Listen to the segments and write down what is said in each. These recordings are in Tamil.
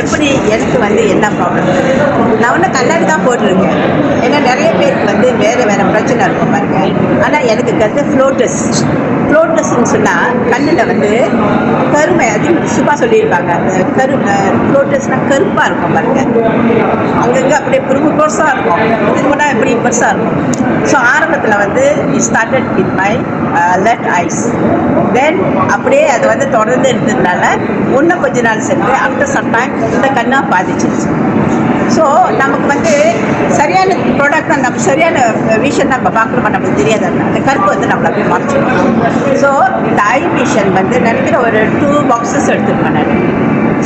எப்படி எனக்கு என்ன ப்ராப்ளம்? நான் ஒன்றும் கண்ணாடி தான் போட்டிருக்கேன். ஏன்னா நிறைய பேருக்கு வேறு பிரச்சனை இருக்கும் பாருங்க. ஆனால் எனக்கு ஃப்ளோட்டஸ்ன்னு சொன்னால் கண்ணில் கருமை அது சும்மா சொல்லியிருப்பாங்க. அந்த ஃப்ளோட்டஸ்னால் கருப்பாக இருக்கும் பாருங்க. அங்கங்கே அப்படியே பெருசாக இருக்கும். திரும்பினா எப்படி பெருசாக இருக்கும். ஸோ ஆரம்பத்தில் started with my left eyes. Then அப்படியே அது தொடர்ந்து இருந்ததுனால இன்னும் கொஞ்ச நாள் சென்று ஆஃப்டர் சம் டைம் இந்த கண்ணாக பாதிச்சிருச்சு. ஸோ நமக்கு சரியான ப்ராடக்ட் நம்ம சரியான விஷயம் நம்ம பார்க்கணுமா நமக்கு தெரியாது. அந்த கருப்பு நம்மளை அப்படியே மறைச்சிடும். ஸோ இந்த ஐ விஷன் நினைக்கிற ஒரு 2 பாக்ஸஸ் எடுத்துருப்பேன் நான்.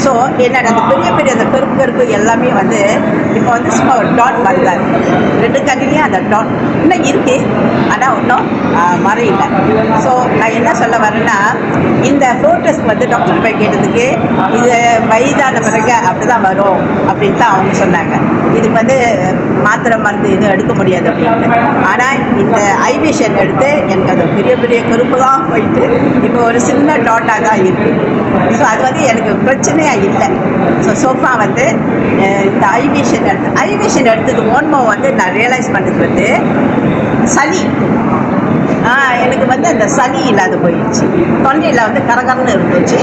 ஸோ என்னோட அந்த பெரிய அந்த கருப்பு எல்லாமே இப்போ சும்மா ஒரு டாட் மாதிரி தான் இருக்குது. 2 கண்ணிலையும் அந்த டாட் இன்னும் இருக்குது, ஆனால் ஒன்றும் மறையில்லை. ஸோ நான் என்ன சொல்ல வரேன்னா, இந்த ஃப்ளோட்டஸ்க்கு டாக்டர் போய் கேட்டதுக்கு இது வயதான பிறகு அப்படி தான் வரும் அப்படின்னு தான் அவங்க சொன்னாங்க. இதுக்கு மாத்திரை மருந்து எதுவும் எடுக்க முடியாது அப்படின்னு. ஆனால் இந்த ஐவிஷன் எடுத்து எனக்கு அது பெரிய கருப்பு தான் போயிட்டு இப்போ ஒரு சின்ன டாட்டாக தான் இருக்குது. ஸோ அது எனக்கு பிரச்சனையாக இல்லை. ஸோ சோஃபா இந்த ஐவிஷன் எடுத்தது ஒன்மோ நான் ரியலைஸ் பண்ணது சளி. எனக்கு அந்த சளி இல்லாத போயிடுச்சு. தொண்டையில் கரகரன்னு இருந்துச்சு.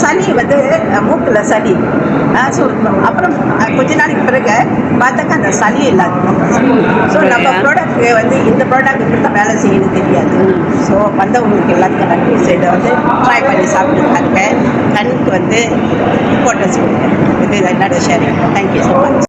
சளி மூக்கில் சளி. ஸோ அப்புறம் கொஞ்ச நாளைக்கு பிறகு பார்த்தாக்கா அந்த சளி இல்லாத. ஸோ நம்ம ப்ராடக்ட் இந்த ப்ராடக்ட் இப்படி தான் வேலை செய்யணும் தெரியாது. ஸோ வந்தவங்களுக்கு எல்லாத்துக்கும் நன்றி செய்து ட்ரை பண்ணி சாப்பிட்டுருக்காங்க. கண்ணுக்கு இம்பார்ட்டன்ஸ் கொடுங்க. இது என்னோட ஷேரிங். Thank you so much.